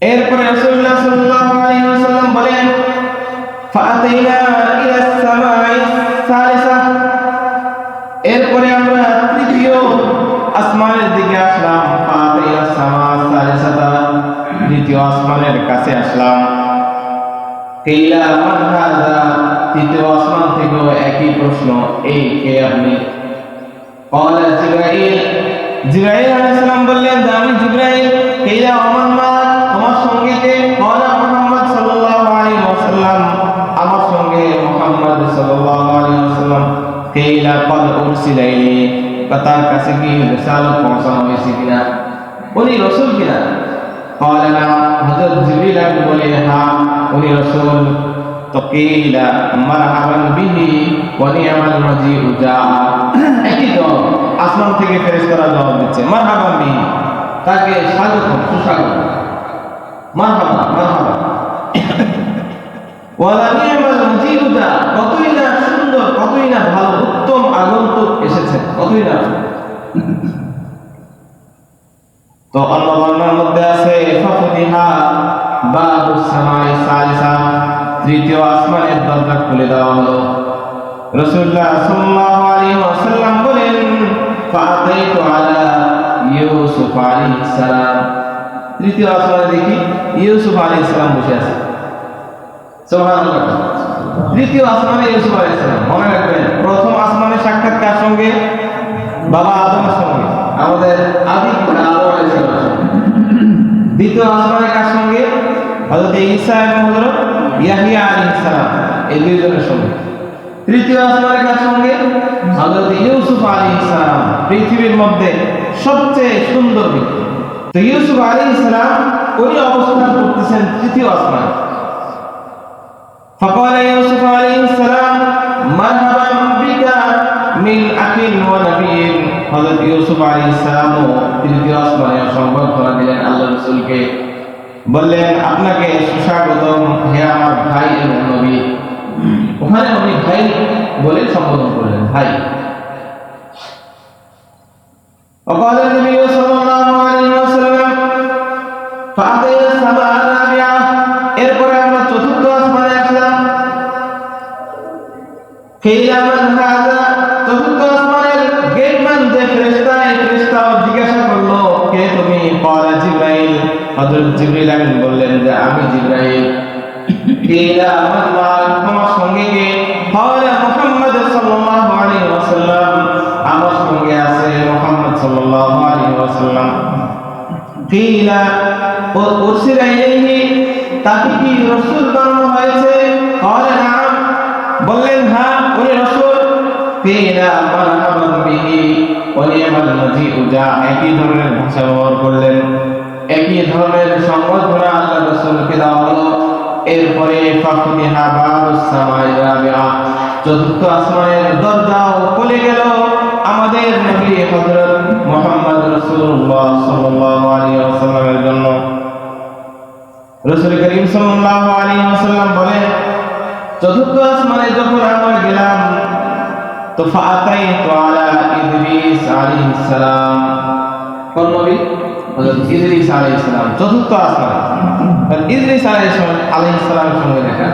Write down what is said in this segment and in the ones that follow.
এরপরে রাসূলুল্লাহ সাল্লাল্লাহু আলাইহি ওয়াসাল্লাম বলেন ফাআতাইনা ইলা সামাই সালিসা, এরপরে আমরা তৃতীয় আসমানের দিকে আসলাম। ফাআতাইনা সামা সালিসাতা, তৃতীয় আসমানের কাছে আসলাম। কিলা মান হাযা, তৃতীয় আসমান থেকেও একই প্রশ্ন, এই কে আপনি? ক্বালা জিবরাইল, জিবরাইল আলাইহিস সালাম বললেন যে আমি জিবরাইল। কিলা ওমান মা, তোমার সঙ্গে কে? ক্বালা মুহাম্মদ সাল্লাল্লাহু আলাইহি ওয়াসাল্লাম, আমার সঙ্গে মুহাম্মদ সাল্লাল্লাহু আলাইহি ওয়াসাল্লাম। কিলা ক্বাদ উরসিলা ইলাইহি, তার কাছে কি রিসালাত পৌঁছানো হয়েছে কিনা, উনি রাসূল কিনা? ক্বালা না, হযরত জিবরাইল বলে হ্যাঁ উনি রাসূল। তো কিলা মারহাবান বিহি ওয়া নি'মাল মাজিউ জা, একই জবাব আসমান থেকে ফেরেশতারা জবাব দিচ্ছে, মারহাবান বিহি, তাকে স্বাগত, সুস্বাগত, মারহাবা মারহাবা। ওয়া নি'মাল মাজিউ জা, কতই না সুন্দর, কতই না ভালো, উত্তম আগন্তুক এসেছে, কতই না। তো অন্য বর্ণনার মধ্যে আছে ফাফতিহা বাবুস সামাই সালিসা, তৃতীয় আসমানের দরজা খুলে দেওয়া হলো। রাসূলুল্লাহ সাল্লাল্লাহু আলাইহি ওয়াসাল্লাম বলেন ফাআতাইতু আলা ইউসুফ আলাইহিস সালাম, তৃতীয় আসমানে দেখি ইউসুফ আলাইহিস সালাম বসে আছে। সুবহানাল্লাহ, তৃতীয় আসমানে ইউসুফ আলাইহিস সালাম। মনে রাখবেন, প্রথম আসমানে সাক্ষাৎ কার সঙ্গে? বাবা আদমের সঙ্গে, আমাদের আদি পিতা আদম আলাইহিস সালাম। দ্বিতীয় আসমানে কার সঙ্গে? হযরত ঈসা এবং হযরত ইয়াহইয়া আলাইহিস সালাম, এই দুইজনের সঙ্গে। তৃতীয় আসমানে কার সঙ্গে? হযরত ইউসুফ আলাইহিস সালাম, পৃথিবীর মধ্যে সবচেয়ে সুন্দর ব্যক্তি। তো ইউসুফ আলাইহিস সালাম উনি অবস্থান করতেছেন তৃতীয় আসমানে। فقال يوسف عليه السلام مرحبا بك من أخي ونبي, হযরত ইউসুফ আলাইহিস সালাম তৃতীয় আসমানে সম্বর্ধনা দিলেন আল্লাহ রাসূলকে, বললেন আপনাকে সুস্বাগতম হে আমার ভাই এবং নবী। ওখানে উনি ভাই বলে সম্বোধন করলেন, ভাই। وقال النبي صلى الله عليه وسلم فأتينا السماء الرابعة, এরপরে আমরা চতুর্থ আসমানে আসলাম। কিলা মান হাযা, চতুর্থ আসমানের গেটম্যান যে ফেরেশতা, এই ফেরেশতাও জিজ্ঞাসা করলো কে তুমি? ক্বালা জিবরাইল, হযরত জিবরাইল আমিন বললেন যে আমি জিবরাইল। কিলা মান মা, তোমার সঙ্গে কে? ক্বালা মুহাম্মদ সাল্লাল্লাহু আলাইহি ওয়াসাল্লাম, আমার সঙ্গে আছে মুহাম্মদ সাল্লাল্লাহু আলাইহি ওয়াসাল্লাম। কিলা উরসিলা ইলাইহি, তাকে কি রাসূল বানানো হয়েছে? ক্বালা নাম, বললেন হ্যাঁ উনি রাসূল। কিলা মারহাবান বিহি ওয়া নি'মাল মাজিউ জা, একই ধরনের ভাষা ব্যবহার করলেন, একই ধরনের সম্বোধনা আল্লাহ রাসূলকে দেওয়া হলো। এরপরে ফাফতিহা বাবুস সামাই রাবিআ, চতুর্থ আসমানের দরজাও খুলে গেল আমাদের নবী হযরত মুহাম্মদ রাসূলুল্লাহ সাল্লাল্লাহু আলাইহি ওয়াসাল্লামের জন্য। রাসূল করিম সাল্লাল্লাহু আলাইহি ওয়াসাল্লাম বলেন চতুর্থ আসমানে যখন আমরা গেলাম তো ফাআতাইতু আলা ইদ্রিস আলাইহিস সালাম, কোন নবী? হযরত ইদ্রিস আলাইহিস সালাম, চতুর্থ আসমানে ইদ্রিস আলাইহিস সালামের সঙ্গে দেখা।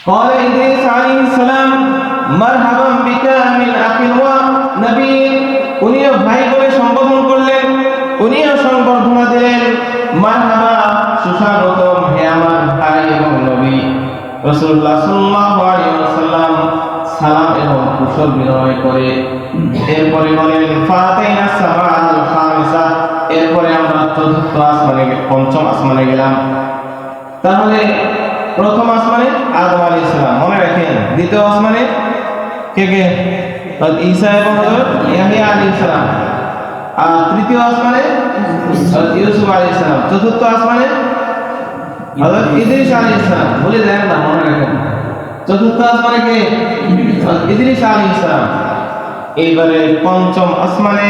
قال إدريس عليه السلام مرحبا بك من أخ ونبي, উনিও ভাই বলে সম্বোধন করলেন, উনিও সংবর্ধনা দিলেন, মারহাবা, সুস্বাগতম হে আমার ভাই এবং নবী। রাসূলুল্লাহ সাল্লাল্লাহু আলাইহি ওয়াসাল্লাম সালাম এবং কুশল বিনিময় করে এরপরে বলেন ফাতাইনা সামাআল খামিসা, এরপরে আমরা চতুর্থ আসমানে, পঞ্চম আসমানে গেলাম। তাহলে প্রথম আসমানে আদম আলাইহিস সালাম, মনে রাখেন। দ্বিতীয় আসমানে কে কে? হযরত ঈসা এবং হযরত ইয়াহইয়া আলাইহিস সালাম। আর তৃতীয় আসমানে হযরত ইউসুফ আলাইহিস সালাম। চতুর্থ আসমানে হযরত ইদ্রিস আলাইহিস সালাম। বলে দেন না, মনে রাখেন। চতুর্থ আসমানে কে? হযরত ইদ্রিস আলাইহিস সালাম। এইবারে পঞ্চম আসমানে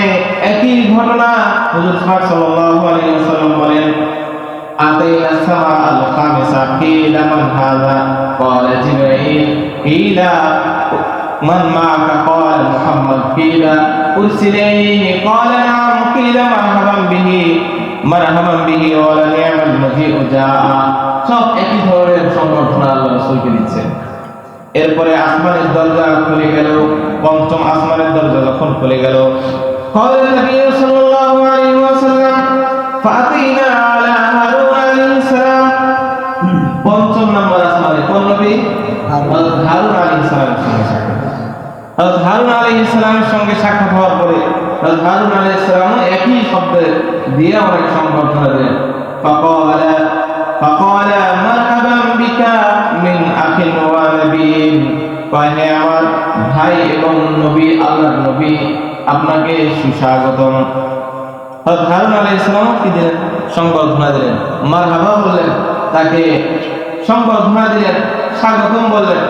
একই ঘটনা। হুজুর সাল্লাল্লাহু আলাইহি ওয়াসাল্লাম বলেন আতাইনা সামাআল খামিসা, কিলা মান হাযা? ক্বালা জিবরাইল। কিলা মান মা'আকা? ক্বালা মুহাম্মদ। কিলা উরসিলা ইলাইহি? ক্বালা না'ম। কিলা মারহাবান বিহি ওয়া নি'মাল মাজিউ জাআ। সব একই ধরনের সংবর্ধনা আল্লাহ রাসূলকে দিচ্ছেন। এরপরে আসমানের দরজা খুলে গেল, পঞ্চম আসমানের দরজা যখন খুলে গেল, قال النبي صلى الله عليه وسلم فأتينا على هارون عليه السلام। পঞ্চম নম্বর আসমানে কোন নবী? হযরত হারুন আলাইহিস সালামের সঙ্গে সাক্ষাৎ। হযরত হারুন আলাইহিস সালামের সঙ্গে সাক্ষাৎ হওয়ার পরে হযরত হারুন আলাইহিস সালাম একই শব্দ দিয়ে অনেক সংবর্ধনা দিলেন। فقال مرحبا بك من أخ ونبي। হে আমার ভাই এবং নবী, আল্লাহর নবী, আপনাকে সুস্বাগতম। হযরত হারুন আলাইহিস সালাম কি দিলেন? সংবর্ধনা দিলেন, মারহাবা বললেন, তাকে সংবর্ধনা দিলেন, স্বাগতম বললেন।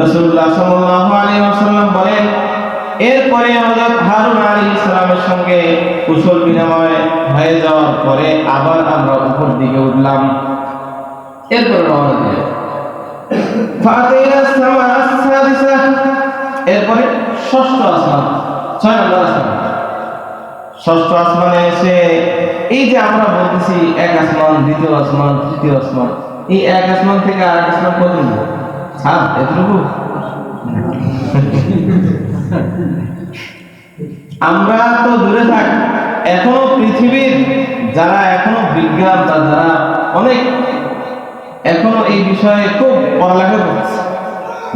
রাসূলুল্লাহ সাল্লাল্লাহু আলাইহি ওয়াসাল্লাম বলেন, এরপরে হযরত হারুন আলাইহিস সালামের সঙ্গে কুশল বিনিময় হয়ে যাওয়ার পরে আবার আমরা উপর দিকে উঠলাম। এরপরে রওনা দিলাম। ফাতিনা সামা আস-সাদিসা। এরপরে ষষ্ঠ আসমান, 6 নম্বর আসমান। ষষ্ঠ আসমানে এসে এই যে আমরা বলতেছি এক আসমান, দ্বিতীয় আসমান, তৃতীয় আসমান, এই এক আসমান থেকে আরেক আসমান পর্যন্ত এতটুকু আমরা তো দূরে থাক, এখনো পৃথিবীর যারা এখনো বিজ্ঞান যারা অনেক এখনো এই বিষয়ে খুব পড়ালেখা করছে,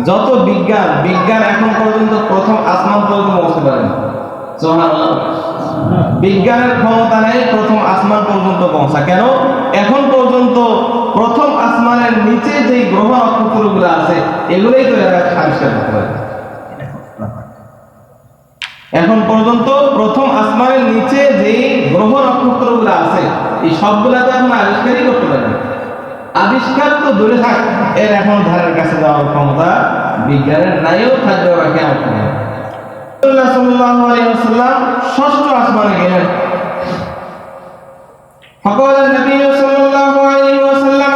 যত বিজ্ঞান এখন পর্যন্ত প্রথম আসমান পর্যন্ত পৌঁছতে পারেনি। সুবহানাল্লাহ। বিজ্ঞানের ক্ষমতা নেই প্রথম আসমান পর্যন্ত পৌঁছা। কেন? এখন পর্যন্ত প্রথম আসমানের নিচে যে গ্রহ নক্ষত্রগুলো আছে এগুলোই তো এরা আবিষ্কার করতে পারে। এখন পর্যন্ত প্রথম আসমানের নিচে যে গ্রহ নক্ষত্রগুলো আছে এই সবগুলা তো এখন আবিষ্কারই করতে পারে না। আবিষ্কার তো দূরে থাক, এর এখন ধারের কাছে যাওয়ার ক্ষমতা বিজ্ঞানের নাইও থাকবে বা কেমন হবে। রাসূলুল্লাহ সাল্লাল্লাহু আলাইহি ওয়াসাল্লাম ষষ্ঠ আসমানে গেলেন। فقال النبي صلى الله عليه وسلم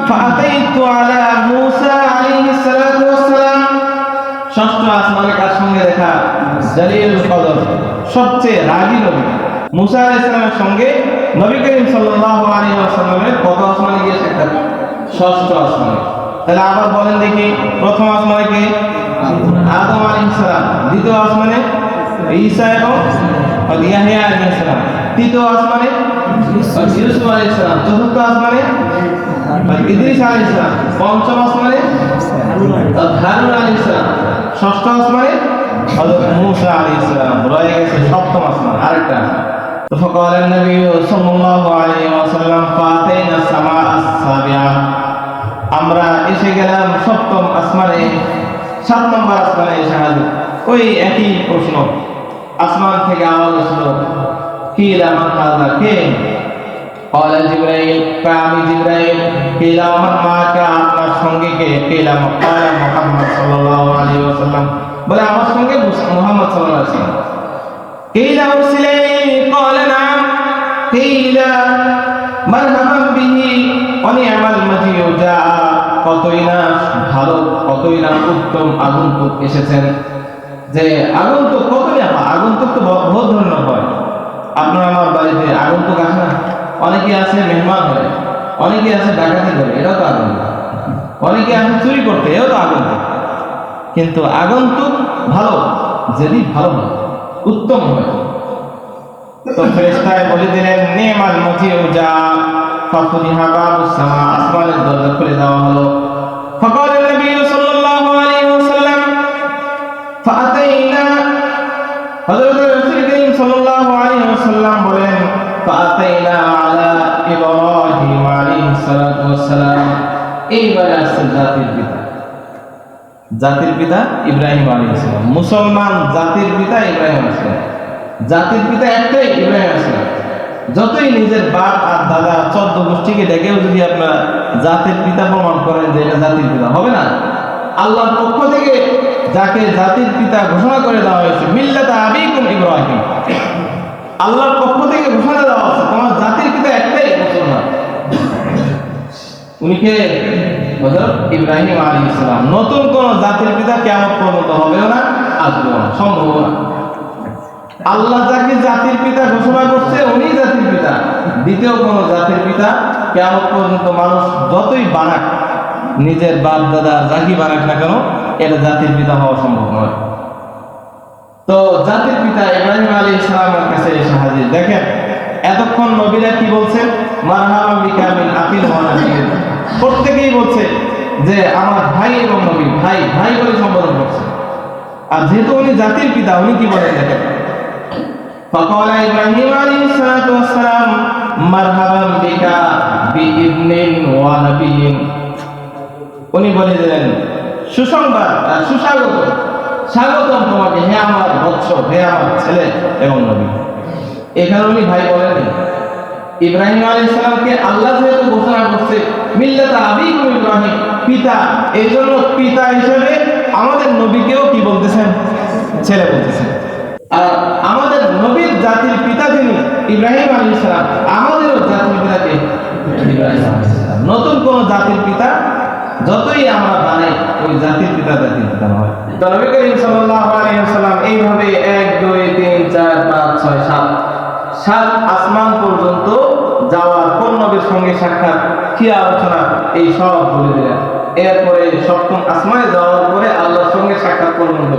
فأتيت على موسى عليه الصلاة والسلام। ষষ্ঠ আসমানে কার সঙ্গে দেখা? জালিলুল কদর, সবচেয়ে রাগী নবী মুসা আলাইহিস সালামের সঙ্গে নবী করিম সাল্লাল্লাহু আলাইহি ওয়াসাল্লামের কত আসমানে গিয়ে সাক্ষাৎ? ষষ্ঠ আসমানে। তাহলে আবার বলেন দেখি, প্রথম আসমানে কে? আদম আলাইহিস সালাম। দ্বিতীয় আসমানে ঈসা এবং ইয়াহইয়া আলাইহিস সালাম। তৃতীয় আসমানে ইউসুফ আলাইহিস সালাম। চতুর্থ আসমানে ইদ্রিস আলাইহিস সালাম। পঞ্চম আসমানে হারুন আলাইহিস সালাম। ষষ্ঠ আসমানে হযরত মুসা আলাইহিস সালাম। রয়ে গেছে সপ্তম আসমান, আরেকটা। তো فقال النبي صلى الله عليه وسلم فاتينا السماء السابعة। আমরা এসে গেলাম সপ্তম আসমানে। 7 নম্বর আসমানে এসে হাজির। ওই একই প্রশ্ন, আসমান থেকে আওয়াজ আসলো, কিলা মান হাযা, কে? قال জিবরাইল, আমি জিবরাইল। কিলা মান মাকা, আপনার সঙ্গে কে? কিলা قال মুহাম্মদ সাল্লাল্লাহু আলাইহি ওয়াসাল্লাম, বলে আমার সঙ্গে মুহাম্মদ সাল্লাল্লাহু আলাইহি ওয়াসাল্লাম। কিলা উরসিলা, قال نعم। কিলা মারহাবান বিহি ওয়া নি'মাল মাজিউ জাআ। কতই না ভালো, কতই না উত্তম আগন্তুক এসেছেন। যে আগন্তুক কতই না, আগন্তুক তো বহুত ধরনের হয়। আপনার আমার বাড়িতে আগন্তুক আসে না? অনেকে আছে মেহমান হয়, অনেকে আছে ডাকাতি করে, এটাও তো আগন্তুক। অনেকে আছে চুরি করতে, এও তো আগন্তুক। কিন্তু আগন্তুক ভালো, যদি ভালো হয়, উত্তম হয়। তো ফেরেশতায় বলে দিলেন, নি'মাল মাজিউ জাআ ফাফুতিহা বাবুস সামা, আসমানের দরজা খুলে দেওয়া হলো। فقال النبي صلى الله عليه وسلم فأتينا। হযরত রাসূল করিম সাল্লাল্লাহু আলাইহি ওয়াসাল্লাম বলেন, فأتينا على إبراهيم عليه الصلاة والسلام। এইবারে আসছে জাতির পিতা ইব্রাহিম আলাইহিস সালাম। মুসলমান জাতির পিতা ইব্রাহিম আলাইহিস সালাম। জাতির পিতা একটাই, ইব্রাহিম আলাইহিস সালাম। যতই নিজের বাপ আর দাদা 14 গোষ্ঠীকে ডেকেও যদি আপনারা জাতির পিতা প্রমাণ করেন যে এটা জাতির পিতা, হবে না। আল্লাহর পক্ষ থেকে যাকে জাতির পিতা ঘোষণা করে দেওয়া হয়েছে, মিল্লাতা আবিকুম ইব্রাহিম, আল্লাহর পক্ষ থেকে ঘোষণা দেওয়া হয়েছে তোমার জাতির পিতা একটাই, মুসলমান। উনি কে? হযরত ইব্রাহিম আলাইহিস সালাম। নতুন কোন জাতির পিতা কিয়ামত পর্যন্ত হবেও না, আসবেও না, সম্ভব না। আল্লাহ যাকে জাতির পিতা ঘোষণা করছে উনি জাতির পিতা, দ্বিতীয় কোন জাতির পিতা কিয়ামত পর্যন্ত মানুষ যতই বানাক, নিজের বাপ দাদা যাকে বানাক না কেন, এটা জাতির পিতা হওয়া সম্ভব নয়। তো জাতির পিতা ইব্রাহিম আলাইহিস সালামের কাছে এসে হাজির। দেখেন এতক্ষণ নবীরা কি বলছেন, মারহাবা বিকা মিন আখিল ওয়া নাবিয়্যিন, প্রত্যেকেই বলছে যে আমার ভাই এবং নবী, ভাই ভাই বলে সম্বোধন করছে। আর যেহেতু উনি জাতির পিতা, উনি কি বলেন দেখেন, فقال إبراهيم عليه الصلاة والسلام مرحبا بك بابن ونبي, উনি বলে দিলেন সুসংবাদ, সুস্বাগত, স্বাগতম তোমাকে হে আমার বৎস, হে আমার ছেলে এবং নবী। এখানে উনি ভাই বলেননি। ইব্রাহিম আলাইহিস সালামকে আল্লাহ যেহেতু ঘোষণা করছে মিল্লাতা আবিকুম ইব্রাহিম, পিতা, এই জন্য পিতা হিসেবে আমাদের নবীকেও কি বলতেছেন, ছেলে বলতেছেন। আর আমাদের নবীর জাতির পিতা যিনি ইব্রাহিম আলাইহিস সালাম, আমাদেরও জাতির পিতাকে ইব্রাহিম আলাইহিস সালাম। নতুন কোন জাতির পিতা যতই আমরা বানাই, ওই জাতির পিতা জাতির পিতা নয়। তো নবী করিম সাল্লাল্লাহু আলাইহি ওয়াসাল্লাম এইভাবে 1 2 3 4 5 6 7 সাত আসমান পর্যন্ত যাওয়ার কোন নবীর সঙ্গে সাক্ষাৎ, কি আলোচনা, এই সব বলে দিলেন। এরপরে সপ্তম আসমানে যাওয়ার পরে আল্লাহর সঙ্গে সাক্ষাৎ পর্যন্ত